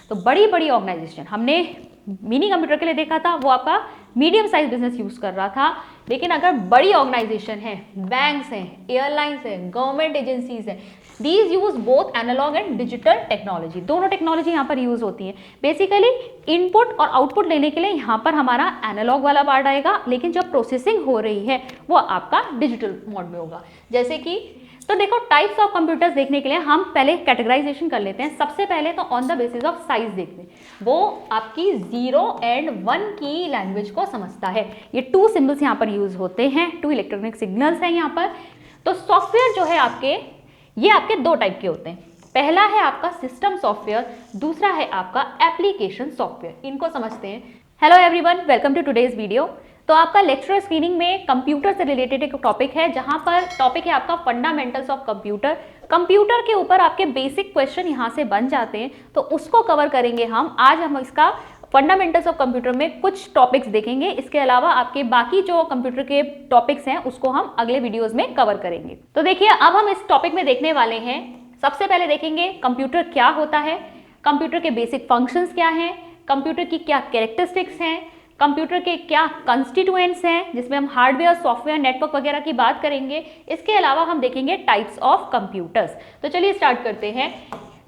तो बड़ी बड़ी ऑर्गेनाइजेशन, हमने मिनी कंप्यूटर के लिए देखा था वो आपका मीडियम साइज बिजनेस यूज कर रहा था, लेकिन अगर बड़ी ऑर्गेनाइजेशन है, बैंक्स हैं, एयरलाइंस हैं, गवर्नमेंट एजेंसीज हैं, these use both analog and digital technology, दोनों टेक्नोलॉजी यहाँ पर यूज होती है। बेसिकली इनपुट और आउटपुट लेने के लिए यहाँ पर हमारा एनालॉग वाला पार्ट आएगा, लेकिन जब प्रोसेसिंग हो रही है वो आपका डिजिटल मोड में होगा। जैसे कि तो देखो टाइप्स ऑफ कंप्यूटर्स देखने के लिए हम पहले कैटेगराइजेशन कर लेते हैं। सबसे पहले तो on the basis of size देखते हैं, वो आपकी 0 एंड 1 की लैंग्वेज को समझता है। ये 2 सिंबल्स यहाँ पर यूज होते हैं, 2 इलेक्ट्रॉनिक सिग्नल्स हैं यहाँ पर। तो सॉफ्टवेयर जो है आपके, ये आपके 2 टाइप के होते हैं। पहला है आपका सिस्टम सॉफ्टवेयर, दूसरा है आपका एप्लीकेशन सॉफ्टवेयर। इनको समझते हैं। Hello everyone, welcome to today's video. तो आपका लेक्चर स्क्रीनिंग में कंप्यूटर से रिलेटेड एक टॉपिक है, जहां पर टॉपिक है आपका फंडामेंटल्स ऑफ कंप्यूटर। कंप्यूटर के ऊपर आपके बेसिक क्वेश्चन यहां से बन जाते हैं, तो उसको कवर करेंगे हम। आज हम इसका फंडामेंटल्स ऑफ कंप्यूटर में कुछ टॉपिक्स देखेंगे। इसके अलावा आपके बाकी जो कंप्यूटर के टॉपिक्स हैं उसको हम अगले वीडियोज में कवर करेंगे। तो देखिए, अब हम इस टॉपिक में देखने वाले हैं, सबसे पहले देखेंगे कंप्यूटर क्या होता है, कंप्यूटर के बेसिक फंक्शंस क्या हैं, कंप्यूटर की क्या कैरेक्टरिस्टिक्स हैं, कंप्यूटर के क्या कंस्टिट्यूएंट्स हैं, जिसमें हम हार्डवेयर, सॉफ्टवेयर, नेटवर्क वगैरह की बात करेंगे। इसके अलावा हम देखेंगे टाइप्स ऑफ कंप्यूटर्स। तो चलिए स्टार्ट करते हैं।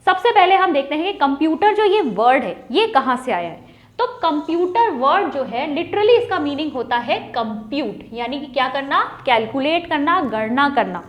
सबसे पहले हम देखते हैं कि कंप्यूटर जो ये वर्ड है ये कहाँ से आया है। तो कंप्यूटर वर्ड जो है लिटरली इसका मीनिंग होता है कंप्यूट, यानी कि क्या करना, कैलकुलेट करना, गणना करना,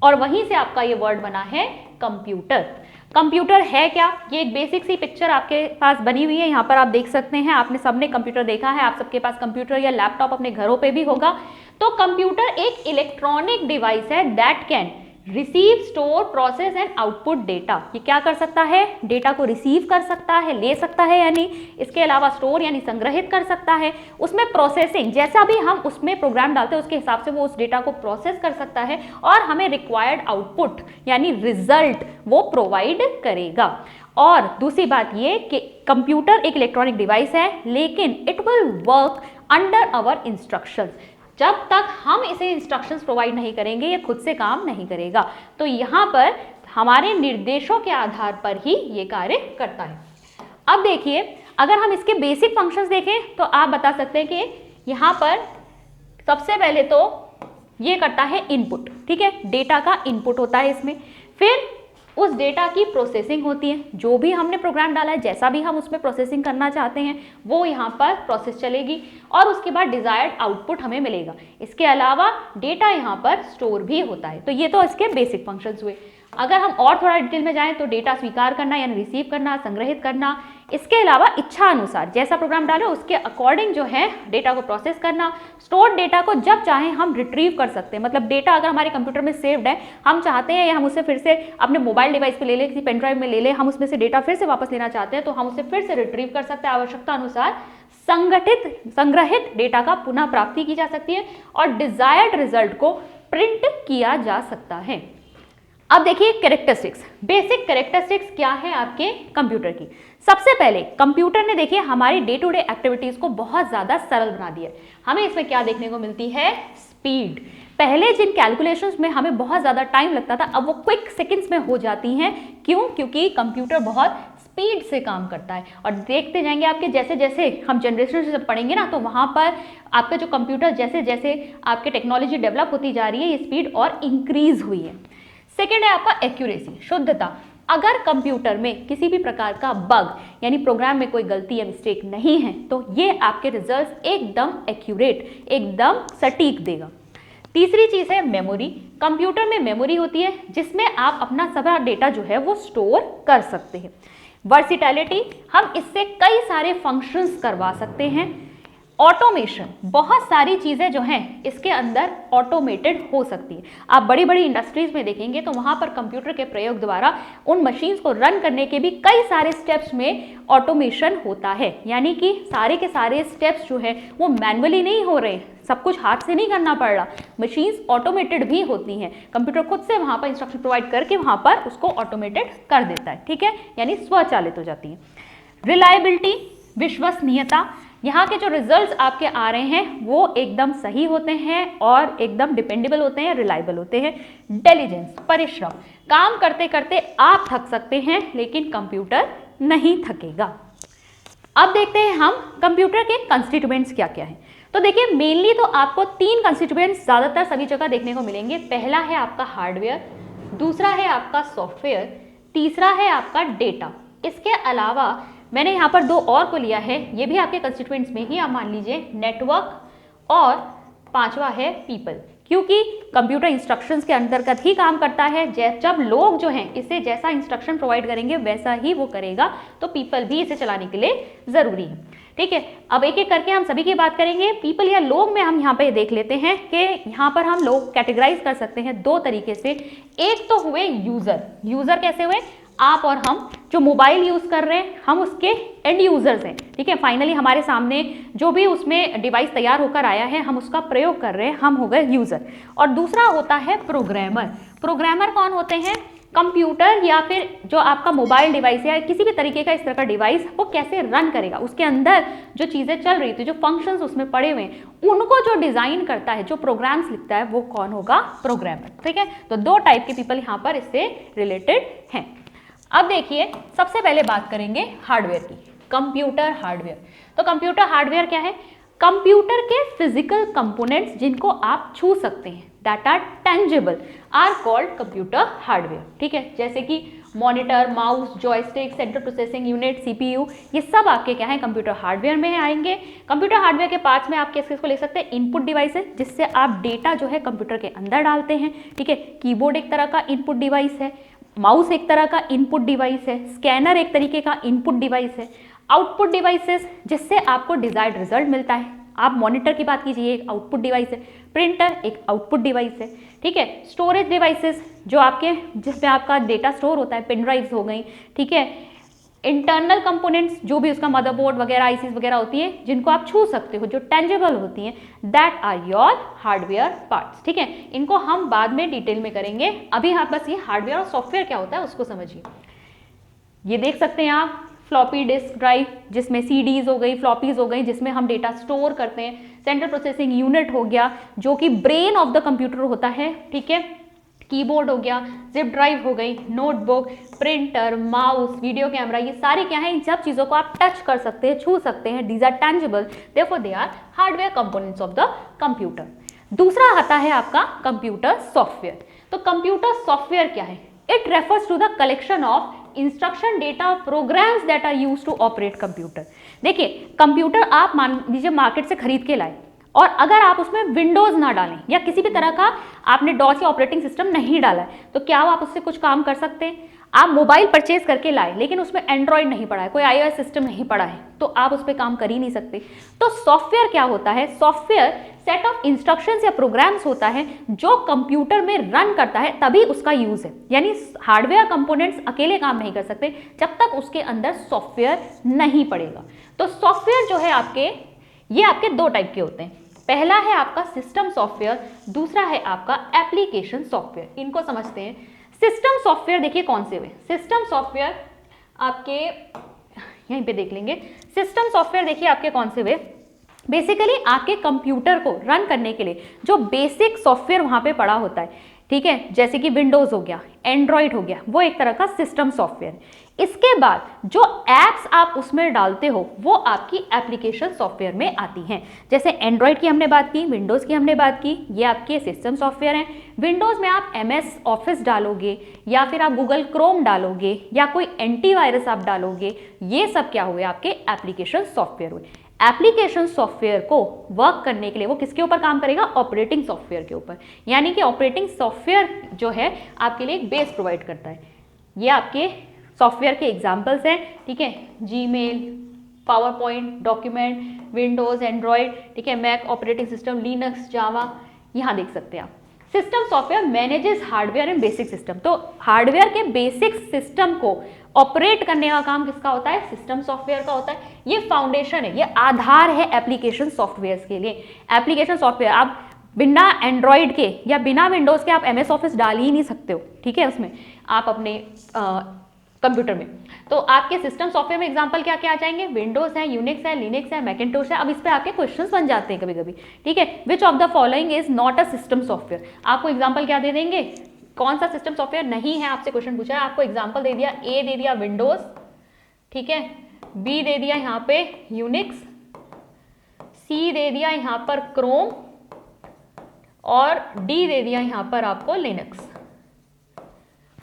और वहीं से आपका ये वर्ड बना है कंप्यूटर। कंप्यूटर है क्या, ये एक बेसिक सी पिक्चर आपके पास बनी हुई है, यहाँ पर आप देख सकते हैं। आपने सबने कंप्यूटर देखा है, आप सबके पास कंप्यूटर या लैपटॉप अपने घरों पे भी होगा। तो कंप्यूटर एक इलेक्ट्रॉनिक डिवाइस है that can receive, store, process and output data. ये क्या कर सकता है, डेटा को रिसीव कर सकता है, ले सकता है, यानी इसके अलावा स्टोर यानी संग्रहित कर सकता है, उसमें प्रोसेसिंग, जैसा भी हम उसमें प्रोग्राम डालते हैं उसके हिसाब से वो उस डेटा को प्रोसेस कर सकता है, और हमें रिक्वायर्ड आउटपुट यानी रिजल्ट वो प्रोवाइड करेगा। और दूसरी बात ये कि कंप्यूटर एक इलेक्ट्रॉनिक डिवाइस है, लेकिन it will work under our instructions. जब तक हम इसे इंस्ट्रक्शंस प्रोवाइड नहीं करेंगे ये खुद से काम नहीं करेगा। तो यहाँ पर हमारे निर्देशों के आधार पर ही ये कार्य करता है। अब देखिए, अगर हम इसके बेसिक फंक्शंस देखें तो आप बता सकते हैं कि यहाँ पर सबसे पहले तो ये करता है इनपुट, ठीक है, डेटा का इनपुट होता है इसमें। फिर उस डेटा की प्रोसेसिंग होती है, जो भी हमने प्रोग्राम डाला है, जैसा भी हम उसमें प्रोसेसिंग करना चाहते हैं वो यहाँ पर प्रोसेस चलेगी, और उसके बाद डिजायर्ड आउटपुट हमें मिलेगा। इसके अलावा डेटा यहाँ पर स्टोर भी होता है। तो ये तो इसके बेसिक फंक्शंस हुए। अगर हम और थोड़ा डिटेल में जाएं तो डेटा स्वीकार करना यानी रिसीव करना, संग्रहित करना, इसके अलावा इच्छा अनुसार जैसा प्रोग्राम डाले उसके अकॉर्डिंग जो है डेटा को प्रोसेस करना, स्टोर डेटा को जब चाहें हम रिट्रीव कर सकते हैं। मतलब डेटा अगर हमारे कंप्यूटर में सेव्ड है, हम चाहते हैं हम उसे फिर से अपने मोबाइल डिवाइस पे ले लें, किसी पेन ड्राइव में ले लें, हम उसमें से डेटा फिर से वापस लेना चाहते हैं तो हम उसे फिर से रिट्रीव कर सकते हैं। आवश्यकता अनुसार संग्रहित डेटा का पुनः प्राप्ति की जा सकती है, और डिजायर्ड रिजल्ट को प्रिंट किया जा सकता है। अब देखिए कैरेक्टरिस्टिक्स, बेसिक कैरेक्टरिस्टिक्स क्या है आपके कंप्यूटर की। सबसे पहले कंप्यूटर ने देखिए हमारी डे टू डे एक्टिविटीज को बहुत ज्यादा सरल बना दिया है। हमें इसमें क्या देखने को मिलती है, स्पीड। पहले जिन कैलकुलेशंस में हमें बहुत ज्यादा टाइम लगता था, अब वो क्विक सेकंड्स में हो जाती हैं। क्यों? क्योंकि कंप्यूटर बहुत स्पीड से काम करता है। और देखते जाएंगे आपके जैसे जैसे हम जनरेशन से पढ़ेंगे ना, तो वहां पर आपका जो कंप्यूटर जैसे जैसे आपके टेक्नोलॉजी डेवलप होती जा रही है, ये स्पीड और इंक्रीज हुई है। सेकेंड है आपका एक्यूरेसी, शुद्धता। अगर कंप्यूटर में किसी भी प्रकार का बग यानी प्रोग्राम में कोई गलती या मिस्टेक नहीं है तो ये आपके रिजल्ट्स एकदम एक्यूरेट, एकदम सटीक देगा। तीसरी चीज है मेमोरी। कंप्यूटर में मेमोरी होती है जिसमें आप अपना सारा डेटा जो है वो स्टोर कर सकते हैं। वर्सिटैलिटी, हम इससे कई सारे फंक्शंस करवा सकते हैं। ऑटोमेशन, बहुत सारी चीज़ें जो हैं इसके अंदर ऑटोमेटेड हो सकती है। आप बड़ी बड़ी इंडस्ट्रीज में देखेंगे तो वहाँ पर कंप्यूटर के प्रयोग द्वारा उन मशीन्स को रन करने के भी कई सारे स्टेप्स में ऑटोमेशन होता है, यानी कि सारे के सारे स्टेप्स जो है वो मैनुअली नहीं हो रहे, सब कुछ हाथ से नहीं करना पड़ रहा, मशीन्स ऑटोमेटेड भी होती हैं। कंप्यूटर खुद से वहाँ पर इंस्ट्रक्शन प्रोवाइड करके वहाँ पर उसको ऑटोमेटेड कर देता है, ठीक है, यानी स्वचालित हो जाती है। रिलायबिलिटी, विश्वसनीयता, यहाँ के जो रिजल्ट्स आपके आ रहे हैं वो एकदम सही होते हैं और एकदम डिपेंडेबल होते हैं, रिलायबल होते हैं। इंटेलिजेंस, परिश्रम, काम करते करते आप थक सकते हैं लेकिन कंप्यूटर नहीं थकेगा। अब देखते हैं हम कंप्यूटर के कंस्टिट्यूएंट्स क्या क्या हैं। तो देखिए मेनली तो आपको 3 कंस्टिट्यूएंट्स ज़्यादातर सभी जगह देखने को मिलेंगे। पहला है आपका हार्डवेयर, दूसरा है आपका सॉफ्टवेयर, तीसरा है आपका डेटा। इसके अलावा मैंने यहाँ पर 2 और को लिया है, ये भी आपके कंस्टिट्यूएंट्स में ही आप मान लीजिए, नेटवर्क और 5वां है पीपल, क्योंकि कंप्यूटर इंस्ट्रक्शंस के अंतर्गत ही काम करता है। जब लोग जो हैं इसे जैसा इंस्ट्रक्शन प्रोवाइड करेंगे वैसा ही वो करेगा, तो पीपल भी इसे चलाने के लिए ज़रूरी है। ठीक है, अब एक एक करके हम सभी की बात करेंगे। पीपल या लोग में हम यहाँ पे देख लेते हैं कि यहाँ पर हम लोग कैटेगराइज कर सकते हैं 2 तरीके से। एक तो हुए यूज़र। यूज़र कैसे हुए? आप और हम जो मोबाइल यूज़ कर रहे हैं हम उसके एंड यूज़र्स हैं। ठीक है, फाइनली हमारे सामने जो भी उसमें डिवाइस तैयार होकर आया है हम उसका प्रयोग कर रहे हैं, हम हो गए यूज़र। और दूसरा होता है प्रोग्रामर। प्रोग्रामर कौन होते हैं? कंप्यूटर या फिर जो आपका मोबाइल डिवाइस या किसी भी तरीके का इस तरह का डिवाइस वो कैसे रन करेगा, उसके अंदर जो चीज़ें चल रही थी, जो फंक्शंस उसमें पड़े हुए हैं, उनको जो डिज़ाइन करता है, जो प्रोग्राम्स लिखता है, वो कौन होगा? प्रोग्रामर। ठीक है, तो 2 टाइप के पीपल यहाँ पर इससे रिलेटेड हैं। अब देखिए सबसे पहले बात करेंगे हार्डवेयर की, कंप्यूटर हार्डवेयर। तो कंप्यूटर हार्डवेयर क्या है? कंप्यूटर के फिजिकल कंपोनेंट्स जिनको आप छू सकते हैं, that are tangible, are called computer hardware. ठीक है, जैसे कि monitor, mouse, joystick, central processing unit, CPU, ये सब आपके क्या है? कंप्यूटर हार्डवेयर में आएंगे। कंप्यूटर हार्डवेयर के पार्ट्स में आप किसको ले सकते हैं? इनपुट डिवाइसेस, जिससे आप डेटा जो है कंप्यूटर के अंदर डालते हैं। ठीक है, कीबोर्ड एक तरह का इनपुट डिवाइस है, माउस एक तरह का इनपुट डिवाइस है, स्कैनर एक तरीके का इनपुट डिवाइस है, आउटपुट डिवाइसेस जिससे आपको डिजायर्ड रिजल्ट मिलता है। आप मॉनिटर की बात कीजिए, एक आउटपुट डिवाइस है, प्रिंटर एक आउटपुट डिवाइस है। ठीक है, स्टोरेज डिवाइसेस जो आपके जिसमें आपका डेटा स्टोर होता है, पेन ड्राइव्स हो गई। ठीक है, इंटरनल कंपोनेंट्स जो भी उसका मदरबोर्ड वगैरह, आईसीज वगैरह होती है जिनको आप छू सकते हो, जो टेंजिबल होती हैं, that are your hardware parts. ठीक है, इनको हम बाद में डिटेल में करेंगे, अभी आप बस ये हार्डवेयर और सॉफ्टवेयर क्या होता है उसको समझिए। ये देख सकते हैं आप फ्लॉपी डिस्क ड्राइव, जिसमें सीडीज हो गई, फ्लॉपीज हो गई, जिसमें हम डेटा स्टोर करते हैं। सेंट्रल प्रोसेसिंग यूनिट हो गया जो कि ब्रेन ऑफ द कंप्यूटर होता है। ठीक है, कीबोर्ड हो गया, जिप ड्राइव हो गई, notebook, printer, mouse, video camera, ये सारे क्या है? इन सब चीज़ों को आप टच कर सकते हैं, छू सकते हैं। These are tangible, therefore they are hardware components of the computer. दूसरा आता है आपका कंप्यूटर सॉफ्टवेयर। तो कंप्यूटर सॉफ्टवेयर क्या है? It refers to the collection of instruction data programs that are used to operate computer. देखिए कंप्यूटर आप मान लीजिए मार्केट से खरीद के लाए, और अगर आप उसमें विंडोज ना डालें या किसी भी तरह का आपने डॉस या ऑपरेटिंग सिस्टम नहीं डाला है, तो क्या आप उससे कुछ काम कर सकते हैं? आप मोबाइल परचेज करके लाए लेकिन उसमें एंड्रॉयड नहीं पड़ा है, कोई iOS सिस्टम नहीं पड़ा है, तो आप उस पर काम कर ही नहीं सकते। तो सॉफ्टवेयर क्या होता है? सॉफ्टवेयर सेट ऑफ इंस्ट्रक्शंस या प्रोग्राम्स होता है जो कंप्यूटर में रन करता है, तभी उसका यूज है। यानी हार्डवेयर कंपोनेंट्स अकेले काम नहीं कर सकते जब तक उसके अंदर सॉफ्टवेयर नहीं पड़ेगा। तो सॉफ्टवेयर जो है ये आपके 2 टाइप के होते हैं। पहला है आपका सिस्टम सॉफ्टवेयर, दूसरा है आपका एप्लीकेशन सॉफ्टवेयर। इनको समझते हैं। सिस्टम सॉफ्टवेयर देखिए कौन से हुए। सिस्टम सॉफ्टवेयर आपके यहीं पे देख लेंगे। सिस्टम सॉफ्टवेयर देखिए आपके कौन से हुए। बेसिकली आपके कंप्यूटर को रन करने के लिए जो बेसिक सॉफ्टवेयर वहां पे पड़ा होता है, ठीक है, जैसे कि विंडोज हो गया, एंड्रॉयड हो गया, वो एक तरह का सिस्टम सॉफ्टवेयर। इसके बाद जो एप्स आप उसमें डालते हो वो आपकी एप्लीकेशन सॉफ्टवेयर में आती हैं। जैसे एंड्रॉयड की हमने बात की, विंडोज़ की हमने बात की, ये आपके सिस्टम सॉफ्टवेयर हैं। विंडोज़ में आप MS ऑफिस डालोगे या फिर आप गूगल क्रोम डालोगे या कोई एंटीवायरस आप डालोगे, ये सब क्या हुए? आपके एप्लीकेशन सॉफ्टवेयर हुए। एप्लीकेशन सॉफ्टवेयर को वर्क करने के लिए वो किसके ऊपर काम करेगा? ऑपरेटिंग सॉफ्टवेयर के ऊपर। यानी कि ऑपरेटिंग सॉफ्टवेयर जो है आपके लिए एक बेस प्रोवाइड करता है। ये आपके सॉफ्टवेयर के एग्जाम्पल्स हैं, ठीक है, Gmail, power point, document, Windows, Android, ठीक है, मैक ऑपरेटिंग सिस्टम, लिनक्स, जावा, यहाँ देख सकते हैं आप। System software manages hardware and basic system. तो हार्डवेयर के बेसिक सिस्टम को ऑपरेट करने का काम किसका होता है? सिस्टम सॉफ्टवेयर का होता है। ये फाउंडेशन है, ये आधार है एप्लीकेशन सॉफ्टवेयर के लिए। एप्लीकेशन सॉफ्टवेयर आप बिना एंड्रॉयड के या बिना विंडोज़ के आप MS ऑफिस डाल ही नहीं सकते हो, ठीक है, उसमें आप अपने कंप्यूटर में। तो आपके सिस्टम सॉफ्टवेयर में एग्जांपल क्या क्या आ जाएंगे? विंडोज है, यूनिक्स है, लिनक्स है, मैकिन्टोश है। अब इस पे आपके क्वेश्चंस बन जाते हैं कभी कभी, ठीक है। Which of the following is not a system software? आपको एग्जांपल क्या दे देंगे? कौन सा सिस्टम सॉफ्टवेयर नहीं है, आपसे क्वेश्चन पूछा है, आपको एग्जांपल दे दिया, ए दे दिया विंडोज, ठीक है, बी दे दिया यहाँ पे यूनिक्स, सी दे दिया यहाँ पर क्रोम और डी दे दिया यहाँ पर आपको लिनक्स।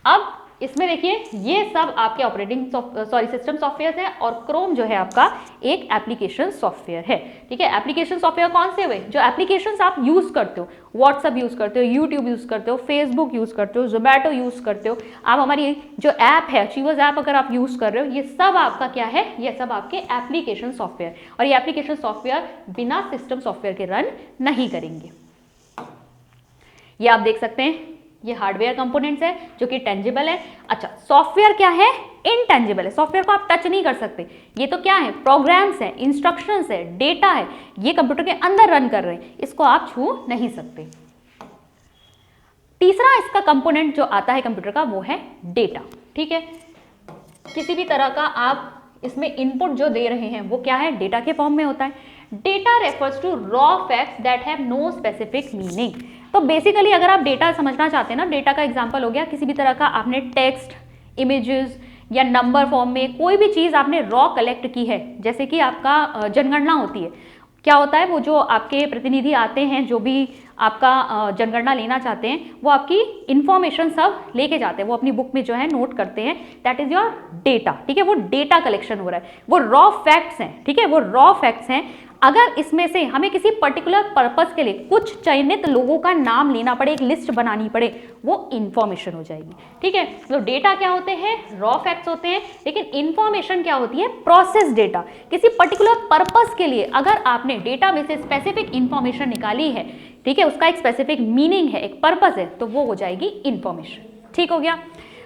अब इसमें देखिए ये सब आपके ऑपरेटिंग सिस्टम सॉफ्टवेयर है और क्रोम जो है आपका एक एप्लीकेशन सॉफ्टवेयर है। ठीक है, एप्लीकेशन सॉफ्टवेयर कौन से हुए? जो एप्लीकेशंस आप यूज करते हो, व्हाट्सएप यूज करते हो, यूट्यूब यूज करते हो, फेसबुक यूज करते हो, जोमेटो यूज करते हो, आप हमारी जो ऐप है अचीवर्स ऐप अगर आप यूज कर रहे हो, ये सब आपका क्या है? ये सब आपके एप्लीकेशन सॉफ्टवेयर, और ये एप्लीकेशन सॉफ्टवेयर बिना सिस्टम सॉफ्टवेयर के रन नहीं करेंगे। ये आप देख सकते हैं, ये हार्डवेयर कंपोनेंट्स है जो कि टेंजिबल है। अच्छा, सॉफ्टवेयर क्या है? इनटेंजिबल है, सॉफ्टवेयर को आप टच नहीं कर सकते। ये तो क्या है? प्रोग्राम्स है, इंस्ट्रक्शंस है, डेटा है, ये कंप्यूटर के अंदर रन कर रहे हैं, इसको आप छू नहीं सकते। तीसरा इसका कंपोनेंट जो आता है कंप्यूटर का वो है डेटा। ठीक है, किसी भी तरह का आप इसमें इनपुट जो दे रहे हैं वो क्या है? डेटा के फॉर्म में होता है। Data refers to raw facts that have no specific meaning. तो बेसिकली अगर आप डेटा समझना चाहते हैं ना, डेटा का एग्जांपल हो गया किसी भी तरह का आपने टेक्स्ट, इमेजेस या नंबर फॉर्म में कोई भी चीज़ आपने रॉ कलेक्ट की है, जैसे कि आपका जनगणना होती है। क्या होता है? वो जो आपके प्रतिनिधि आते हैं, जो भी आपका जनगणना लेना चाहते हैं, वो आपकी इंफॉर्मेशन सब लेके जाते हैं, वो अपनी बुक में जो है नोट करते हैं, दैट इज योर डेटा। ठीक है, वो डेटा कलेक्शन हो रहा है, वो रॉ फैक्ट्स हैं। ठीक है, वो रॉ फैक्ट्स हैं। अगर इसमें से हमें किसी पर्टिकुलर पर्पस के लिए कुछ चयनित लोगों का नाम लेना पड़े, एक लिस्ट बनानी पड़े, वो इंफॉर्मेशन हो जाएगी। ठीक है, तो डेटा क्या होते हैं? रॉ फैक्ट्स होते हैं। लेकिन इंफॉर्मेशन क्या होती है? Process data. किसी पर्टिकुलर पर्पस के लिए अगर आपने डेटा में से स्पेसिफिक इंफॉर्मेशन निकाली है, ठीक है, उसका एक स्पेसिफिक मीनिंग है, एक पर्पस है, तो वो हो जाएगी इंफॉर्मेशन। ठीक हो गया।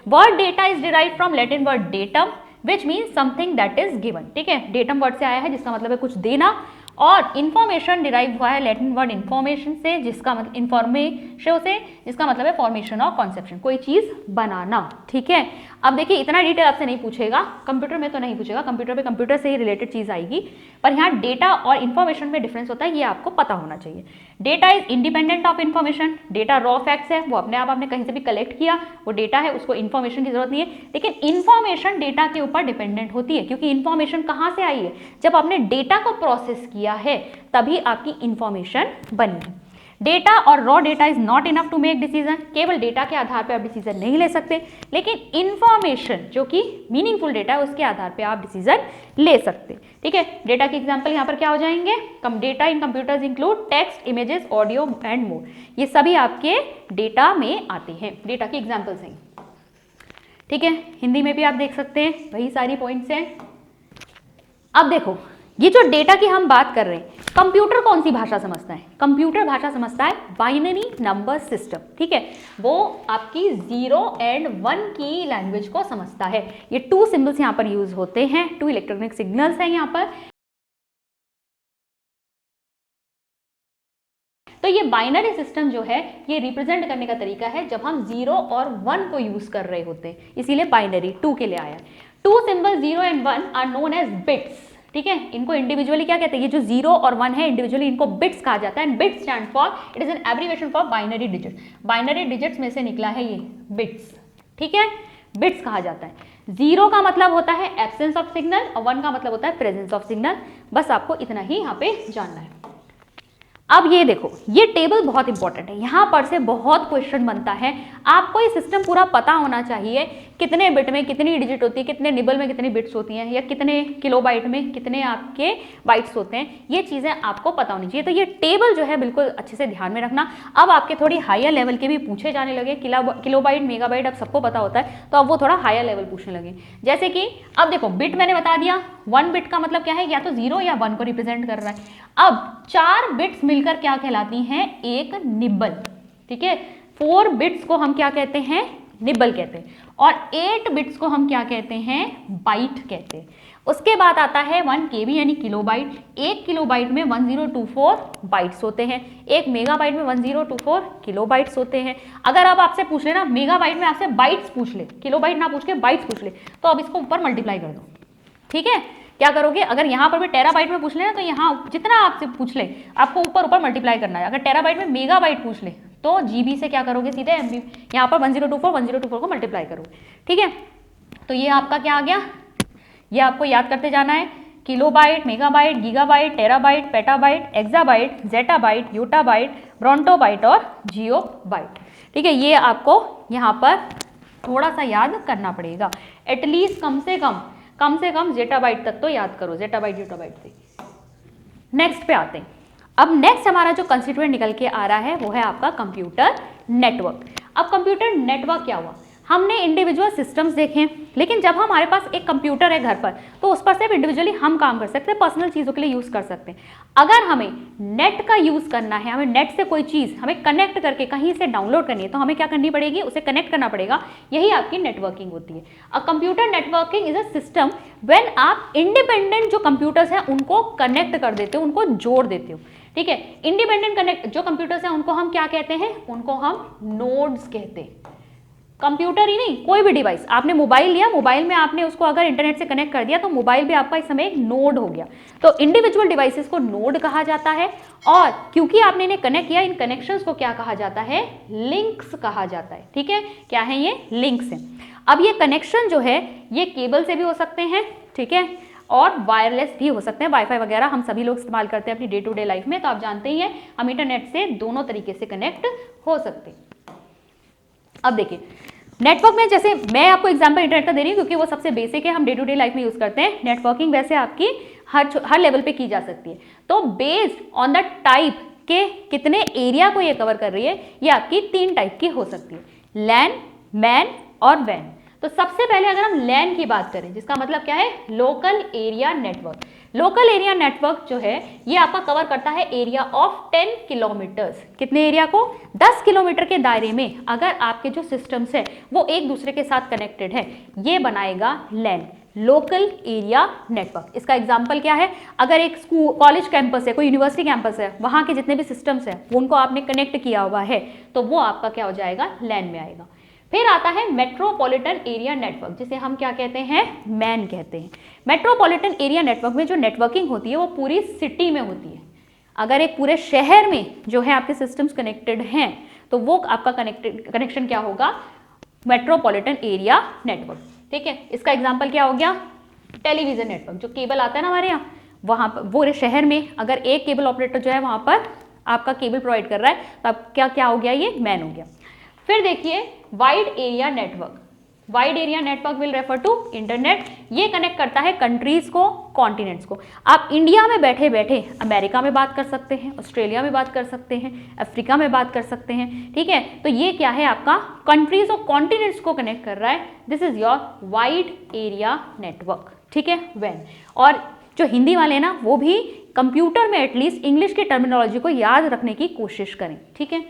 Word data is derived from Latin word datum which means something that is given. ठीक है, डेटम वर्ड से आया है जिसका मतलब है कुछ देना, और इंफॉर्मेशन डिराइव हुआ है लैटिन वर्ड इंफॉर्मेशन से, जिसका मतलब इंफॉर्मेशन से, जिसका मतलब है फॉर्मेशन और कॉन्सेप्शन, कोई चीज बनाना। ठीक है, अब देखिए इतना डिटेल आपसे नहीं पूछेगा, कंप्यूटर में तो नहीं पूछेगा, कंप्यूटर पे कंप्यूटर से ही रिलेटेड चीज आएगी, पर यहाँ डेटा और इन्फॉर्मेशन में डिफरेंस होता है, ये आपको पता होना चाहिए। Data is independent of information. Data raw facts है, वो अपने आप आपने कहीं से भी कलेक्ट किया, वो डेटा है, उसको इन्फॉर्मेशन की जरूरत नहीं है। लेकिन इन्फॉर्मेशन डेटा के ऊपर डिपेंडेंट होती है, क्योंकि इन्फॉर्मेशन कहाँ से आई है? जब आपने डेटा को प्रोसेस किया है तभी आपकी इंफॉर्मेशन बनी है। डेटा और raw data is not enough to make decision. केवल डेटा के आधार पर आप डिसीजन नहीं ले सकते, लेकिन इंफॉर्मेशन जो कि मीनिंगफुल डेटा है उसके आधार पर आप डिसीजन ले सकते। ठीक है, डेटा के एग्जांपल यहाँ पर क्या हो जाएंगे? Data in computers include text, images, audio and more. ये सभी आपके डेटा में आते हैं, डेटा के एग्जाम्पल्स हैं। ठीक है, हिंदी में भी आप देख सकते हैं, वही सारी पॉइंट्स हैं। अब देखो, ये जो डेटा की हम बात कर रहे हैं, कंप्यूटर कौन सी भाषा समझता है? कंप्यूटर भाषा समझता है बाइनरी नंबर सिस्टम। ठीक है, वो आपकी 0 एंड 1 की लैंग्वेज को समझता है। ये 2 सिंबल्स यहाँ पर यूज होते हैं, 2 इलेक्ट्रॉनिक सिग्नल्स हैं यहाँ पर। तो ये बाइनरी सिस्टम जो है, ये रिप्रेजेंट करने का तरीका है जब हम 0 और 1 को यूज कर रहे होते हैं, इसीलिए बाइनरी 2 के लिए आया। 2 symbol 0 and 1 are known as bits. ठीक है, इनको इंडिविजुअली क्या कहते हैं? ये जो 0 और 1 है, इंडिविजुअली इनको बिट्स कहा जाता है। And bits stand for, it is an abbreviation for binary digit. Binary digits में से निकला है ये बिट्स। ठीक है, बिट्स कहा जाता है। 0 का मतलब होता है एब्सेंस ऑफ सिग्नल और 1 का मतलब होता है प्रेजेंस ऑफ सिग्नल। बस आपको इतना ही यहाँ पे जानना है। अब ये देखो, ये टेबल बहुत इंपॉर्टेंट है, यहाँ पर से बहुत क्वेश्चन बनता है। आपको ये सिस्टम पूरा पता होना चाहिए, कितने बिट में कितनी डिजिट होती है, कितने निबल में कितनी बिट्स होती हैं, या कितने किलोबाइट में कितने आपके बाइट्स होते हैं, ये चीज़ें आपको पता होनी चाहिए। तो ये टेबल जो है बिल्कुल अच्छे से ध्यान में रखना। अब आपके थोड़ी हायर लेवल के भी पूछे जाने लगे, किलोबाइट, मेगाबाइट अब सबको पता होता है, तो अब वो थोड़ा हायर लेवल पूछने लगे। जैसे कि अब देखो, बिट मैंने बता दिया, 1 बिट का मतलब क्या है? या तो 0 या 1 को रिप्रेजेंट कर रहा है। अब 4 बिट्स मिलकर क्या कहलाती हैं? एक निबल। ठीक है, 4 बिट्स को हम क्या कहते हैं? निबल कहते हैं। और 8 बिट्स को हम क्या कहते हैं? बाइट कहते हैं। उसके बाद आता है 1 KB यानी किलोबाइट। 1 किलोबाइट में 1024 बाइट्स होते हैं। 1 मेगाबाइट में 1024 किलोबाइट्स होते हैं। अगर अब आपसे पूछ ले ना, मेगाबाइट में आपसे बाइट्स पूछ ले, किलोबाइट ना पूछ के बाइट्स पूछ ले, तो अब इसको ऊपर मल्टीप्लाई कर दो। ठीक है, क्या करोगे? अगर यहाँ पर भी टेराबाइट में पूछ ले ना, तो यहाँ जितना आपसे पूछ ले आपको ऊपर ऊपर मल्टीप्लाई करना है। अगर टेराबाइट में मेगाबाइट पूछ ले तो जीबी से क्या करोगे? सीधे एमबी, यहाँ पर 1024 को मल्टीप्लाई करोगे। ठीक है, तो ये आपका क्या आ गया? ये आपको याद करते जाना है, kilobyte, megabyte, gigabyte, terabyte, petabyte, exabyte, zettabyte, yottabyte, brontobyte और जियोबाइट। ठीक है, ये आपको यहाँ पर थोड़ा सा याद करना पड़ेगा, एटलीस्ट कम से कम जेटाबाइट तक तो याद करो, जेटाबाइट योटाबाइट से। नेक्स्ट पे आते हैं। अब नेक्स्ट हमारा जो कंस्टिट्यूएंट निकल के आ रहा है वो है आपका कंप्यूटर नेटवर्क। अब कंप्यूटर नेटवर्क क्या हुआ, हमने इंडिविजुअल सिस्टम्स देखे, लेकिन जब हमारे पास एक कंप्यूटर है घर पर तो उस पर सिर्फ इंडिविजुअली हम काम कर सकते हैं, पर्सनल चीज़ों के लिए यूज़ कर सकते हैं। अगर हमें नेट का यूज़ करना है, हमें नेट से कोई चीज़ हमें कनेक्ट करके कहीं से डाउनलोड करनी है, तो हमें क्या करनी पड़ेगी, उसे कनेक्ट करना पड़ेगा। यही आपकी नेटवर्किंग होती है। A computer networking is a system when आप इंडिपेंडेंट जो कंप्यूटर्स हैं उनको कनेक्ट कर देते हो, उनको जोड़ देते हो। ठीक है, इंडिपेंडेंट कनेक्ट जो कंप्यूटर्स हैं उनको हम क्या कहते हैं, उनको हम नोड्स कहते हैं। कंप्यूटर ही नहीं, कोई भी डिवाइस, आपने मोबाइल लिया, मोबाइल में आपने उसको अगर इंटरनेट से कनेक्ट कर दिया तो मोबाइल भी आपका इस समय एक नोड हो गया। तो इंडिविजुअल डिवाइसेस को नोड कहा जाता है, और क्योंकि आपने इन्हें कनेक्ट किया, इन कनेक्शंस को क्या कहा जाता है, लिंक्स कहा जाता है। ठीक है, क्या है ये, लिंक्स हैं। अब ये कनेक्शन जो है ये केबल से भी हो सकते हैं, ठीक है, और वायरलेस भी हो सकते हैं, वाईफाई वगैरह हम सभी लोग इस्तेमाल करते हैं अपनी डे टू डे लाइफ में, तो आप जानते ही हैं हम इंटरनेट से दोनों तरीके से कनेक्ट हो सकते हैं। अब देखिए नेटवर्क में, जैसे मैं आपको एग्जांपल इंटरनेट का दे रही हूँ क्योंकि वो सबसे बेसिक है, हम डे टू डे लाइफ में यूज करते हैं। नेटवर्किंग वैसे आपकी हर लेवल पे की जा सकती है। तो बेस्ड ऑन द टाइप के कितने एरिया को ये कवर कर रही है, ये आपकी 3 टाइप की हो सकती है, लैन, मैन और वैन। तो सबसे पहले अगर हम लैन की बात करें, जिसका मतलब क्या है, local area network. Local area network जो है ये आपका कवर करता है एरिया ऑफ 10 किलोमीटर्स। कितने एरिया को, 10 किलोमीटर के दायरे में अगर आपके जो सिस्टम्स है वो एक दूसरे के साथ कनेक्टेड है, ये बनाएगा लैन, लोकल एरिया नेटवर्क। इसका एग्जाम्पल क्या है, अगर एक स्कूल कॉलेज कैंपस है, कोई यूनिवर्सिटी कैंपस है, वहाँ के जितने भी सिस्टम्स हैं उनको आपने कनेक्ट किया हुआ है तो वो आपका क्या हो जाएगा, लैन में आएगा। फिर आता है मेट्रोपॉलिटन एरिया नेटवर्क, जिसे हम क्या कहते हैं, मैन कहते हैं। मेट्रोपॉलिटन एरिया नेटवर्क में जो नेटवर्किंग होती है वो पूरी सिटी में होती है। अगर एक पूरे शहर में जो है आपके सिस्टम्स कनेक्टेड हैं तो वो आपका कनेक्शन क्या होगा, मेट्रोपॉलिटन एरिया नेटवर्क। ठीक है, इसका एग्जाम्पल क्या हो गया, टेलीविजन नेटवर्क, जो केबल आता है ना हमारे यहाँ, वहाँ पर पूरे शहर में अगर एक केबल ऑपरेटर जो है वहाँ पर आपका केबल प्रोवाइड कर रहा है तो अब क्या हो गया, ये मैन हो गया। फिर देखिए wide area network. Wide area network will refer to internet. ये कनेक्ट करता है कंट्रीज को, कॉन्टिनेंट्स को। आप इंडिया में बैठे बैठे अमेरिका में बात कर सकते हैं, ऑस्ट्रेलिया में बात कर सकते हैं, अफ्रीका में बात कर सकते हैं। ठीक है, तो ये क्या है, आपका कंट्रीज और कॉन्टिनेंट्स को कनेक्ट कर रहा है। This is your wide area network. ठीक है, वैन। और जो हिंदी वाले हैं ना वो भी कंप्यूटर में एटलीस्ट इंग्लिश की टर्मिनोलॉजी को याद रखने की कोशिश करें। ठीक है,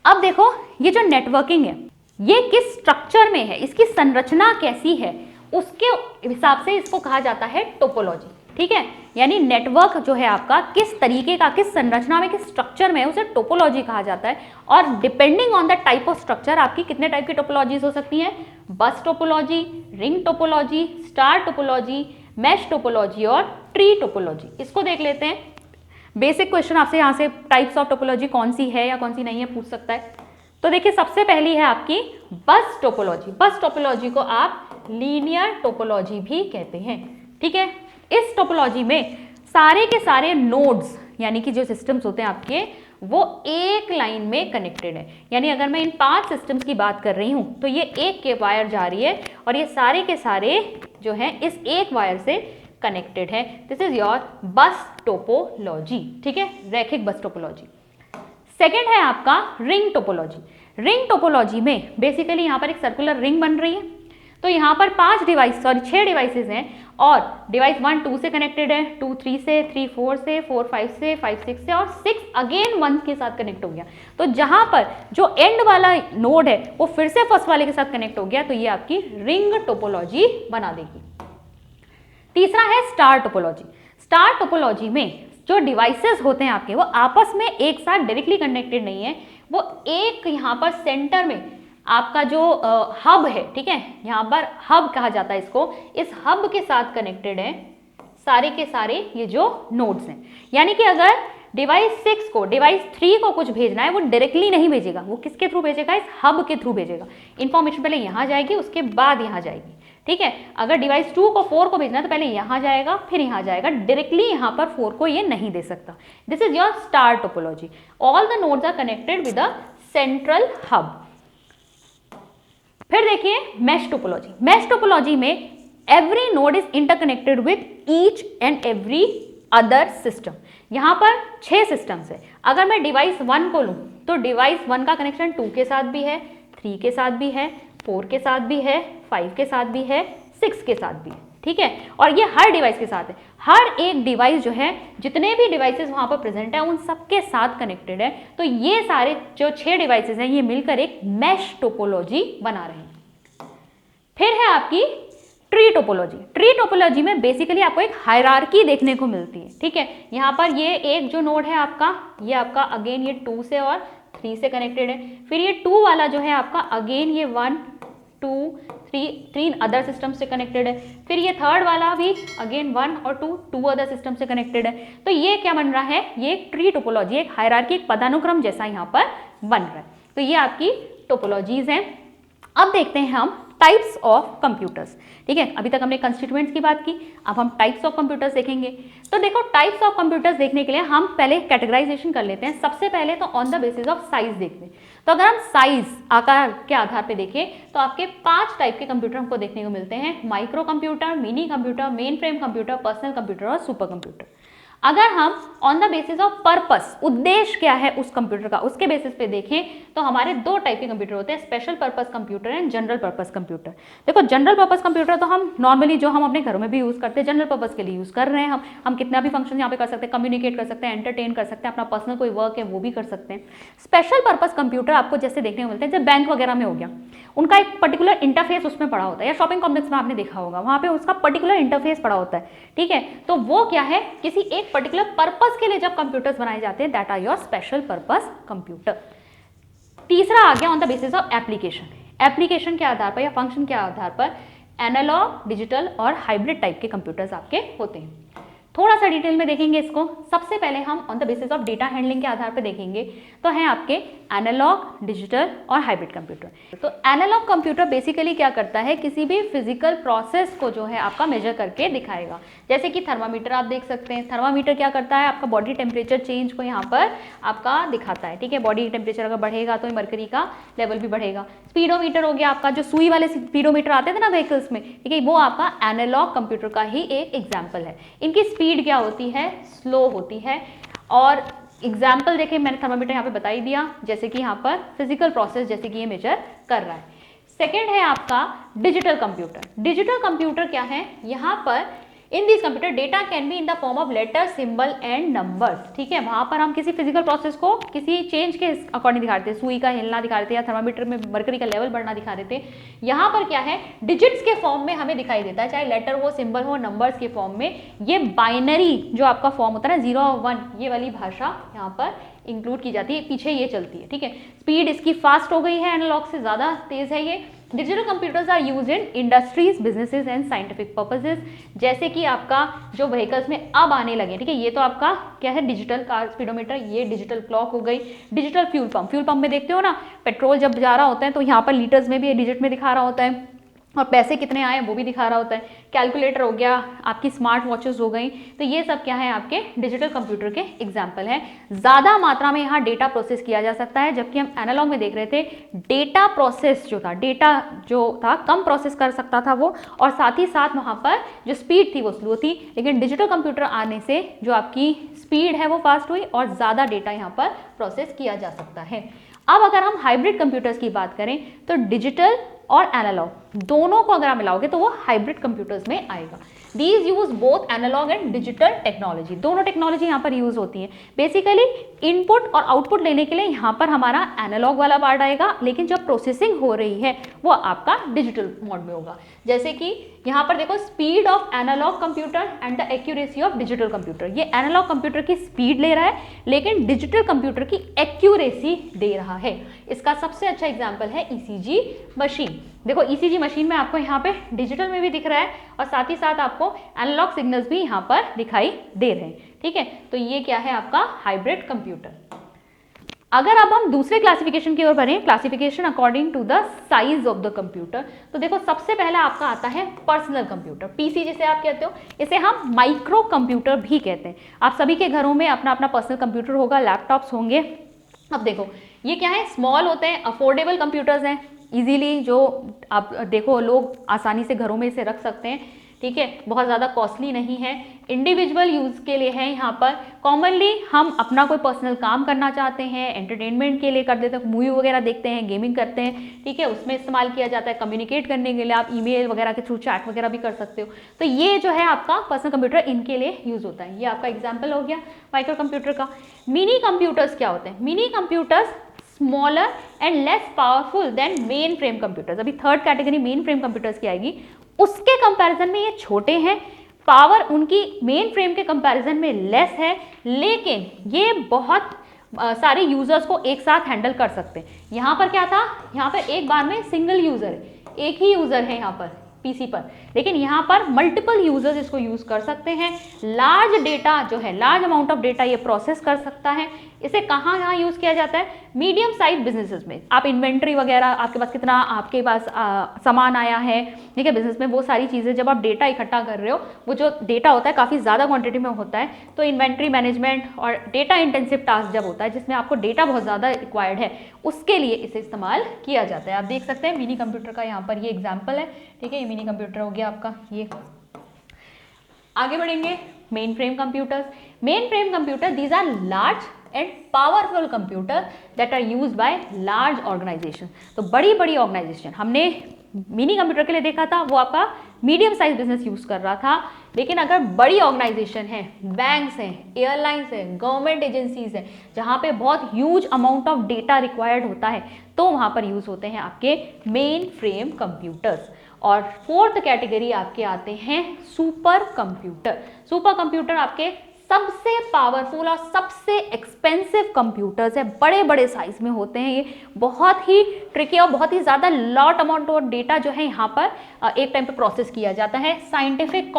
अब देखो ये जो नेटवर्किंग है ये किस स्ट्रक्चर में है, इसकी संरचना कैसी है, उसके हिसाब से इसको कहा जाता है टोपोलॉजी। ठीक है, यानी नेटवर्क जो है आपका किस तरीके का, किस संरचना में, किस स्ट्रक्चर में है, उसे टोपोलॉजी कहा जाता है। और depending on the type of structure आपकी कितने टाइप की टोपोलॉजीज हो सकती हैं, बस topology, ring topology, star topology, mesh topology और ट्री टोपोलॉजी। इसको देख लेते हैं। बेसिक क्वेश्चन आपसे यहाँ से टाइप्स ऑफ टोपोलॉजी कौन सी है या कौन सी नहीं है पूछ सकता है। तो देखिए सबसे पहली है आपकी बस टोपोलॉजी। बस टोपोलॉजी को आप लीनियर टोपोलॉजी भी कहते हैं। ठीक है, इस टोपोलॉजी में सारे के सारे नोड्स यानी कि जो सिस्टम्स होते हैं आपके वो एक लाइन में कनेक्टेड है। यानी अगर मैं इन 5 सिस्टम्स की बात कर रही हूँ तो ये एक के वायर जा रही है और ये सारे के सारे जो है इस एक वायर से कनेक्टेड है। दिस इज योर बस टोपोलॉजी। ठीक है, रैखिक बस टोपोलॉजी। सेकेंड है आपका रिंग टोपोलॉजी। रिंग टोपोलॉजी में बेसिकली यहाँ पर एक सर्कुलर रिंग बन रही है। तो यहाँ पर 6 डिवाइसेस हैं और डिवाइस 1 2 से कनेक्टेड है, 2 3 से, 3 4 से, 4 5 से, 5 6 से और 6 अगेन 1 के साथ कनेक्ट हो गया। तो जहाँ पर जो एंड वाला नोड है वो फिर से फर्स्ट वाले के साथ कनेक्ट हो गया, तो ये आपकी रिंग टोपोलॉजी बना देगी। तीसरा है स्टार टोपोलॉजी। स्टार टोपोलॉजी में जो डिवाइसेस होते हैं आपके वो आपस में एक साथ डायरेक्टली कनेक्टेड नहीं है, वो एक यहाँ पर सेंटर में आपका जो हब है, ठीक है, यहाँ पर हब कहा जाता है इसको, इस हब के साथ कनेक्टेड है सारे के सारे ये जो नोड्स हैं। यानी कि अगर डिवाइस 6 को डिवाइस 3 को कुछ भेजना है वो डायरेक्टली नहीं भेजेगा, वो किसके थ्रू भेजेगा, इस हब के थ्रू भेजेगा। इंफॉर्मेशन पहले यहाँ जाएगी उसके बाद यहाँ जाएगी। ठीक है। अगर डिवाइस 2 को 4 को भेजना है तो पहले यहाँ जाएगा फिर यहाँ जाएगा, डायरेक्टली यहाँ पर 4 को ये नहीं दे सकता। This is your star topology. All the nodes are connected with a central hub. फिर देखिए मैश टोपोलॉजी। मैश टोपोलॉजी में every node is interconnected with each and every other system. यहाँ पर 6 सिस्टम्स है। अगर मैं डिवाइस 1 को लूँ तो डिवाइस 1 का कनेक्शन 2 के साथ भी है, 3 के साथ भी है, 4 के साथ भी है, 5 के साथ भी है, 6 के साथ भी है, ठीक है। और ये हर डिवाइस के साथ है। हर एक डिवाइस जो है, जितने भी डिवाइसेस वहाँ पर प्रेजेंट है उन सबके साथ कनेक्टेड है। तो ये सारे जो 6 डिवाइसेस हैं ये मिलकर एक मैश टोपोलॉजी बना रहे हैं। फिर है आपकी ट्री टोपोलॉजी। ट्री टोपोलॉजी में बेसिकली आपको एक हायरार्की देखने को मिलती है, ठीक है। यहाँ पर ये एक जो नोड है आपका, ये आपका अगेन ये 2 से और 3 से कनेक्टेड है। फिर ये 2 वाला जो है आपका अगेन ये 1 2 3 अदर सिस्टम से कनेक्टेड है। फिर ये थर्ड वाला भी अगेन 1 और 2 अदर सिस्टम से कनेक्टेड है। तो ये क्या बन रहा है, ये एक ट्री टोपोलॉजी, एक हायरार्की, एक पदानुक्रम जैसा यहाँ पर बन रहा है। तो ये आपकी टोपोलॉजीज हैं। अब देखते हैं हम टाइप्स ऑफ कंप्यूटर्स, ठीक है। अभी तक हमने कंस्टिट्यूएंट्स की बात की, अब हम टाइप्स ऑफ कंप्यूटर्स देखेंगे। तो देखो टाइप्स ऑफ कंप्यूटर्स देखने के लिए हम पहले कैटेगराइजेशन कर लेते हैं। सबसे पहले तो on the basis of size देखते हैं। तो अगर हम साइज, आकार के आधार पे देखें तो आपके 5 टाइप के कंप्यूटर हमको देखने को मिलते हैं। Micro computer, mini computer, main frame computer, personal computer और सुपर कंप्यूटर। अगर हम on the basis of purpose, उद्देश्य क्या है उस कंप्यूटर का, उसके बेसिस पे देखें तो हमारे 2 टाइप के कंप्यूटर होते हैं, special purpose computer and general purpose computer. देखो जनरल पर्पस कंप्यूटर तो हम नॉर्मली जो हम अपने घरों में भी यूज़ करते हैं, जनरल पर्पस के लिए यूज़ कर रहे हैं। हम कितना भी फंक्शन यहाँ पे कर सकते हैं, कम्युनिकेट कर सकते हैं, एंटरटेन कर सकते हैं, अपना पर्सनल कोई वर्क है वो भी कर सकते हैं। स्पेशल पर्पस कंप्यूटर आपको जैसे देखने को मिलते हैं, जैसे बैंक वगैरह में हो गया, उनका एक पर्टिकुलर इंटरफेस उसमें पड़ा होता है, या शॉपिंग कॉम्प्लेक्स में आपने देखा होगा वहाँ पे उसका पर्टिकुलर इंटरफेस पड़ा होता है, ठीक है। तो वो क्या है, किसी एक पर्टिकुलर पर्पस के लिए जब कंप्यूटर्स बनाए जाते हैं, that are your special purpose computer. तीसरा आ गया on the basis of application. Application के आधार पर या फंक्शन के आधार पर एनालॉग, डिजिटल और हाइब्रिड टाइप के कंप्यूटर्स आपके होते हैं। थोड़ा सा डिटेल में देखेंगे इसको। सबसे पहले हम on the basis of data handling के आधार पर देखेंगे तो हैं आपके एनालॉग, डिजिटल और हाइब्रिड कंप्यूटर। तो एनालॉग कंप्यूटर बेसिकली क्या करता है, किसी भी फिजिकल प्रोसेस को जो है आपका मेजर करके दिखाएगा। जैसे कि थर्मामीटर आप देख सकते हैं। थर्मामीटर क्या करता है, आपका बॉडी टेम्परेचर चेंज को यहाँ पर आपका दिखाता है, ठीक है। बॉडी टेम्परेचर अगर बढ़ेगा तो मरकरी का लेवल भी बढ़ेगा। स्पीडोमीटर हो गया आपका, जो सुई वाले स्पीडोमीटर आते थे ना व्हीकल्स में, ठीक है, वो आपका एनालॉग कंप्यूटर का ही एक एग्जाम्पल है। इनकी स्पीड क्या होती है, स्लो होती है। और एग्जाम्पल देखें, मैंने थर्मामीटर यहाँ पे बता ही दिया, जैसे कि यहाँ पर फिजिकल प्रोसेस जैसे कि ये मेजर कर रहा है। सेकेंड है आपका डिजिटल कंप्यूटर। डिजिटल कंप्यूटर क्या है, यहाँ पर in this computer data can be in the form of letter, symbol and numbers, ठीक है। वहाँ पर हम किसी फिजिकल प्रोसेस को किसी चेंज के अकॉर्डिंग दिखा देते हैं, सुई का हिलना दिखा देते हैं या थर्मामीटर में मरकरी का लेवल बढ़ना दिखा देते हैं। यहाँ पर क्या है, डिजिट्स के फॉर्म में हमें दिखाई देता है, चाहे लेटर हो, सिंबल हो, नंबर्स के फॉर्म में। ये बाइनरी जो आपका फॉर्म होता है ना, 0 और 1, ये वाली भाषा यहाँ पर इंक्लूड की जाती है, पीछे ये चलती है, ठीक है। स्पीड इसकी फास्ट हो गई है, एनालॉग से ज़्यादा तेज़ है ये। Digital computers are use in industries, businesses and scientific purposes. जैसे कि आपका जो व्हीकल्स में अब आने लगे, ठीक है, ये तो आपका क्या है, डिजिटल कार स्पीडोमीटर, ये डिजिटल क्लॉक हो गई। Digital fuel pump, fuel pump में देखते हो ना, पेट्रोल जब जा रहा होता है तो यहाँ पर लीटर्स में भी डिजिट में दिखा रहा होता है, और पैसे कितने आए वो भी दिखा रहा होता है। कैलकुलेटर हो गया, आपकी स्मार्ट वॉचेस हो गई। तो ये सब क्या है, आपके डिजिटल कंप्यूटर के एग्जाम्पल हैं। ज़्यादा मात्रा में यहाँ डेटा प्रोसेस किया जा सकता है, जबकि हम एनालॉग में देख रहे थे डेटा प्रोसेस जो था, डेटा जो था कम प्रोसेस कर सकता था वो, और साथ ही साथ वहाँ पर जो स्पीड थी वो स्लो थी। लेकिन डिजिटल कंप्यूटर आने से जो आपकी स्पीड है वो फास्ट हुई और ज़्यादा डेटा यहाँ पर प्रोसेस किया जा सकता है। अब अगर हम हाइब्रिड कंप्यूटर्स की बात करें तो डिजिटल और एनालॉग दोनों को अगर आप मिलाओगे तो वो हाइब्रिड कंप्यूटर्स में आएगा। These use both analog and digital technology, दोनों टेक्नोलॉजी यहाँ पर यूज होती है। बेसिकली इनपुट और आउटपुट लेने के लिए यहाँ पर हमारा एनालॉग वाला पार्ट आएगा, लेकिन जब प्रोसेसिंग हो रही है वो आपका डिजिटल मोड में होगा। जैसे कि यहाँ पर देखो, speed of analog computer and the accuracy of digital computer. ये एनालॉग कंप्यूटर की स्पीड ले रहा है, लेकिन डिजिटल कंप्यूटर की एक्यूरेसी दे रहा है। इसका सबसे अच्छा एग्जाम्पल है ईसीजी मशीन। देखो ईसीजी मशीन में आपको यहाँ पे डिजिटल में भी दिख रहा है और साथ ही साथ आपको एनालॉग सिग्नल्स भी यहाँ पर दिखाई दे रहे हैं, ठीक है। तो ये क्या है, आपका हाइब्रिड कंप्यूटर। अगर अब हम दूसरे क्लासिफिकेशन की ओर बढ़ें, classification according to the size of the computer, तो देखो सबसे पहला आपका आता है पर्सनल कंप्यूटर, पीसी जिसे आप कहते हो, इसे हम माइक्रो कंप्यूटर भी कहते हैं। आप सभी के घरों में अपना अपना पर्सनल कंप्यूटर होगा, लैपटॉप्स होंगे। अब देखो ये क्या है, स्मॉल होते हैं, अफोर्डेबल कंप्यूटर्स हैं, इजीली जो आप देखो लोग आसानी से घरों में इसे रख सकते हैं, ठीक है, बहुत ज़्यादा कॉस्टली नहीं है, इंडिविजुअल यूज़ के लिए है। यहाँ पर कॉमनली हम अपना कोई पर्सनल काम करना चाहते हैं, एंटरटेनमेंट के लिए कर देते हैं, मूवी वगैरह देखते हैं, गेमिंग करते हैं, ठीक है, उसमें इस्तेमाल किया जाता है। कम्युनिकेट करने के लिए आप ईमेल वगैरह के थ्रू चैट वगैरह भी कर सकते हो। तो ये जो है आपका पर्सनल कंप्यूटर इनके लिए यूज़ होता है। ये आपका एग्जाम्पल हो गया माइक्रो कंप्यूटर का। मिनी कंप्यूटर्स क्या होते हैं? Mini computers smaller and less powerful than mainframe computers. अभी third category mainframe computers की आएगी, उसके कंपैरिजन में ये छोटे हैं, पावर उनकी मेन फ्रेम के कंपैरिजन में लेस है, लेकिन ये बहुत सारे यूजर्स को एक साथ हैंडल कर सकते हैं। यहाँ पर क्या था, यहाँ पर एक बार में सिंगल यूजर है, एक ही यूजर है यहाँ पर पीसी पर, लेकिन यहाँ पर मल्टीपल यूजर्स इसको यूज कर सकते हैं। लार्ज डेटा जो है, लार्ज अमाउंट ऑफ डेटा ये प्रोसेस कर सकता है। इसे कहाँ यूज किया जाता है? मीडियम साइज बिजनेसेस में। आप इन्वेंट्री वगैरह, आपके पास कितना आपके पास सामान आया है, ठीक है, बिजनेस में वो सारी चीज़ें जब आप डेटा इकट्ठा कर रहे हो, वो जो डेटा होता है काफ़ी ज़्यादा क्वांटिटी में होता है, तो इन्वेंट्री मैनेजमेंट और डेटा इंटेंसिव टास्क जब होता है जिसमें आपको डेटा बहुत ज़्यादा रिक्वायर्ड है, उसके लिए इसे इस्तेमाल किया जाता है। आप देख सकते हैं मिनी कंप्यूटर का यहाँ पर ये एग्जाम्पल है, ठीक है, ये मिनी कंप्यूटर हो गया आपका। ये आगे बढ़ेंगे, mainframe computers. Mainframe computer these are large and powerful computer that are use by large organization. तो बड़ी बड़ी ऑर्गेनाइजेशन, हमने मिनी कंप्यूटर के लिए देखा था वो आपका मीडियम साइज बिजनेस यूज कर रहा था, लेकिन अगर बड़ी ऑर्गेनाइजेशन है, बैंक्स हैं, एयरलाइंस हैं, गवर्नमेंट एजेंसीज हैं, जहाँ पे बहुत huge amount of data required होता है, तो वहाँ पर यूज होते हैं आपके मेन फ्रेम कंप्यूटर्स। और फोर्थ कैटेगरी आपके आते हैं सुपर कंप्यूटर। सुपर कंप्यूटर आपके सबसे पावरफुल और सबसे एक्सपेंसिव कंप्यूटर्स है, बड़े बड़े साइज में होते हैं, ये बहुत ही ट्रिकी और बहुत ही ज़्यादा लॉट अमाउंट ऑफ डेटा जो है यहाँ पर एक टाइम पे प्रोसेस किया जाता है। साइंटिफिक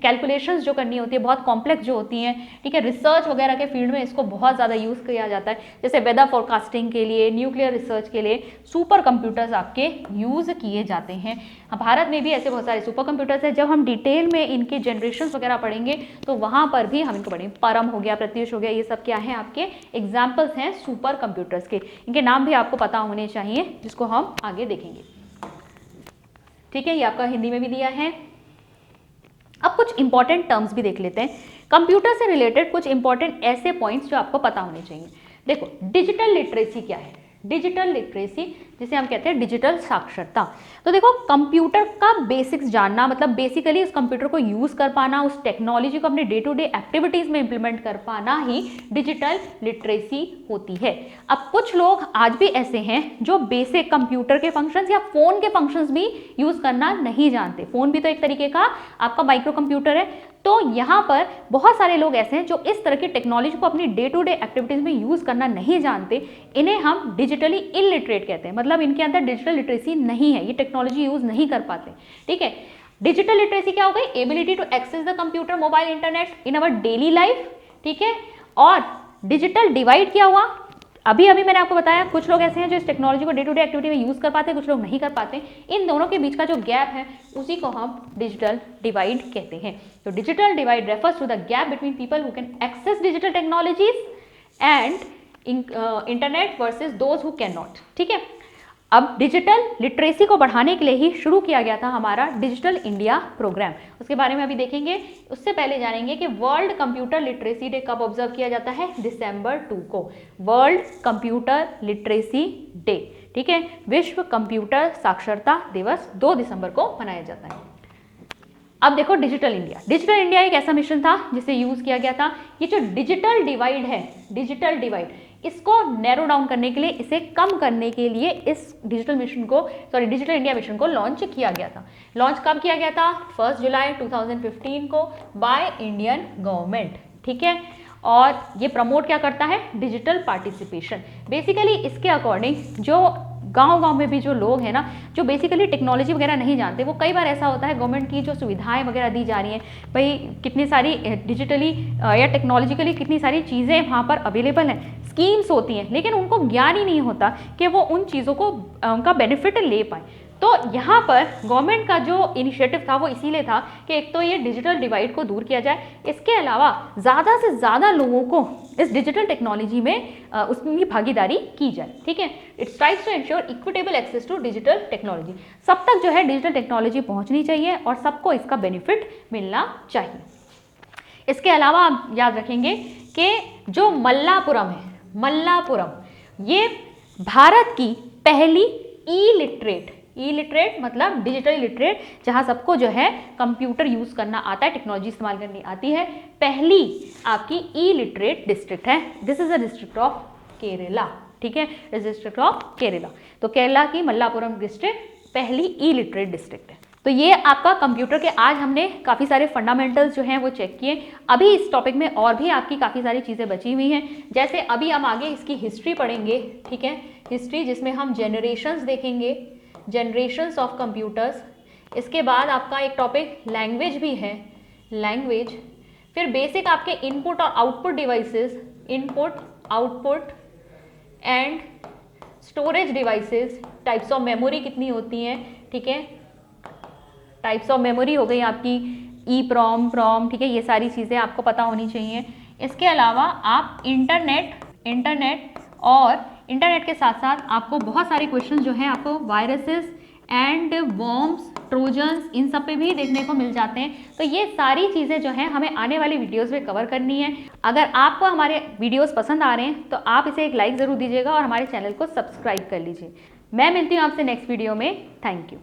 कैलकुलेशंस जो करनी होती है, बहुत कॉम्प्लेक्स जो होती हैं, ठीक है, रिसर्च वगैरह के फील्ड में इसको बहुत ज़्यादा यूज़ किया जाता है, जैसे वेदर फोरकास्टिंग के लिए, न्यूक्लियर रिसर्च के लिए सुपर कंप्यूटर्स आपके यूज़ किए जाते हैं। भारत में भी ऐसे बहुत सारे सुपर कंप्यूटर्स हैं। जब हम डिटेल में इनके जनरेशन वगैरह पढ़ेंगे तो वहाँ पर भी हम इनको पढ़ेंगे। परम हो गया, प्रत्युष हो गया, ये सब क्या है आपके एग्जाम्पल्स हैं सुपर कंप्यूटर्स के। इनके नाम भी आपको पता होने चाहिए, जिसको हम आगे देखेंगे, ठीक है। ये आपका हिंदी में भी दिया है। अब कुछ इंपॉर्टेंट टर्म्स भी देख लेते हैं, कंप्यूटर से रिलेटेड कुछ इंपॉर्टेंट ऐसे पॉइंट्स जो आपको पता होने चाहिए। देखो, डिजिटल लिटरेसी क्या है? डिजिटल लिटरेसी जिसे हम कहते हैं डिजिटल साक्षरता। तो देखो, कंप्यूटर का बेसिक्स जानना, मतलब बेसिकली उस कंप्यूटर को यूज़ कर पाना, उस टेक्नोलॉजी को अपने डे टू डे एक्टिविटीज़ में इंप्लीमेंट कर पाना ही डिजिटल लिटरेसी होती है। अब कुछ लोग आज भी ऐसे हैं जो बेसिक कंप्यूटर के फंक्शंस या फ़ोन के फंक्शंस भी यूज़ करना नहीं जानते। फ़ोन भी तो एक तरीके का आपका माइक्रो कंप्यूटर है। तो यहाँ पर बहुत सारे लोग ऐसे हैं जो इस तरह की टेक्नोलॉजी को अपनी डे टू डे एक्टिविटीज़ में यूज़ करना नहीं जानते। इन्हें हम डिजिटली इलिटरेट कहते हैं, मतलब इनके अंदर डिजिटल लिटरेसी नहीं है, ये टेक्नोलॉजी यूज़ नहीं कर पाते, ठीक है। डिजिटल लिटरेसी क्या हो गई? Ability to access the computer, mobile, internet in our daily life, ठीक है। और डिजिटल डिवाइड क्या हुआ? अभी मैंने आपको बताया कुछ लोग ऐसे हैं जो इस टेक्नोलॉजी को डे टू डे एक्टिविटी में यूज़ कर पाते हैं, कुछ लोग नहीं कर पाते। इन दोनों के बीच का जो गैप है उसी को हम डिजिटल डिवाइड कहते हैं। तो digital divide refers to the gap between people who can access digital technologies and internet versus those who can not, ठीक है। अब डिजिटल लिटरेसी को बढ़ाने के लिए ही शुरू किया गया था हमारा डिजिटल इंडिया प्रोग्राम, उसके बारे में अभी देखेंगे। उससे पहले जानेंगे कि वर्ल्ड कंप्यूटर लिटरेसी डे कब ऑब्जर्व किया जाता है? दिसंबर 2 को, वर्ल्ड कंप्यूटर लिटरेसी डे, ठीक है। विश्व कंप्यूटर साक्षरता दिवस 2 दिसंबर को मनाया जाता है। अब देखो, डिजिटल इंडिया एक ऐसा मिशन था जिसे यूज किया गया था। ये जो डिजिटल डिवाइड है, डिजिटल डिवाइड, इसको नैरो डाउन करने के लिए, इसे कम करने के लिए इस डिजिटल इंडिया मिशन को लॉन्च किया गया था। लॉन्च कब किया गया था? 1 जुलाई 2015 को बाय इंडियन गवर्नमेंट, ठीक है। और ये प्रमोट क्या करता है? Digital participation. बेसिकली इसके अकॉर्डिंग जो गांव में भी जो लोग हैं ना, जो बेसिकली टेक्नोलॉजी वगैरह नहीं जानते, वो कई बार ऐसा होता है गवर्नमेंट की जो सुविधाएं वगैरह दी जा रही हैं, भाई कितनी सारी डिजिटली या टेक्नोलॉजिकली कितनी सारी चीज़ें वहाँ पर अवेलेबल हैं, स्कीम्स होती हैं, लेकिन उनको ज्ञान ही नहीं होता कि वो उन चीज़ों को उनका बेनिफिट ले पाए। तो यहाँ पर गवर्नमेंट का जो इनिशिएटिव था वो इसीलिए था कि एक तो ये डिजिटल डिवाइड को दूर किया जाए, इसके अलावा ज़्यादा से ज़्यादा लोगों को इस डिजिटल टेक्नोलॉजी में उसकी भागीदारी की जाए। ठीक है, it strives to ensure equitable access to digital technology. सब तक जो है डिजिटल टेक्नोलॉजी पहुँचनी चाहिए और सबको इसका बेनिफिट मिलना चाहिए। इसके अलावा आप याद रखेंगे कि जो मल्लापुरम है, मल्लापुरम ये भारत की पहली ई लिटरेट मतलब डिजिटल लिटरेट, जहाँ सबको जो है कंप्यूटर यूज़ करना आता है, टेक्नोलॉजी इस्तेमाल करनी आती है, पहली आपकी ई लिटरेट डिस्ट्रिक्ट है। This is a district of Kerala. ठीक है, डिस्ट्रिक्ट ऑफ केरला। तो केरला की मल्लापुरम डिस्ट्रिक्ट पहली ई लिटरेट डिस्ट्रिक्ट है। तो ये आपका कंप्यूटर के आज हमने काफ़ी सारे फंडामेंटल्स जो हैं वो चेक किए। अभी इस टॉपिक में और भी आपकी काफ़ी सारी चीज़ें बची हुई हैं, जैसे अभी हम आगे इसकी हिस्ट्री पढ़ेंगे। ठीक है, हिस्ट्री जिसमें हम जनरेशन्स देखेंगे, जनरेशन्स ऑफ कंप्यूटर्स। इसके बाद आपका एक टॉपिक लैंग्वेज भी है, लैंग्वेज। फिर बेसिक आपके इनपुट और output devices, input output and storage devices, types of memory कितनी होती हैं। ठीक है, टाइप्स ऑफ मेमोरी हो गई आपकी EEPROM, PROM। ठीक है, ये सारी चीज़ें आपको पता होनी चाहिए। इसके अलावा आप इंटरनेट और इंटरनेट के साथ साथ आपको बहुत सारे क्वेश्चन जो हैं आपको वायरसेस एंड वॉर्म्स, ट्रोजन्स, इन सब पे भी देखने को मिल जाते हैं। तो ये सारी चीज़ें जो हैं हमें आने वाली वीडियोस में कवर करनी है। अगर आपको हमारे वीडियोस पसंद आ रहे हैं तो आप इसे एक लाइक ज़रूर दीजिएगा और हमारे चैनल को सब्सक्राइब कर लीजिए। मैं मिलती हूँ आपसे नेक्स्ट वीडियो में। Thank you.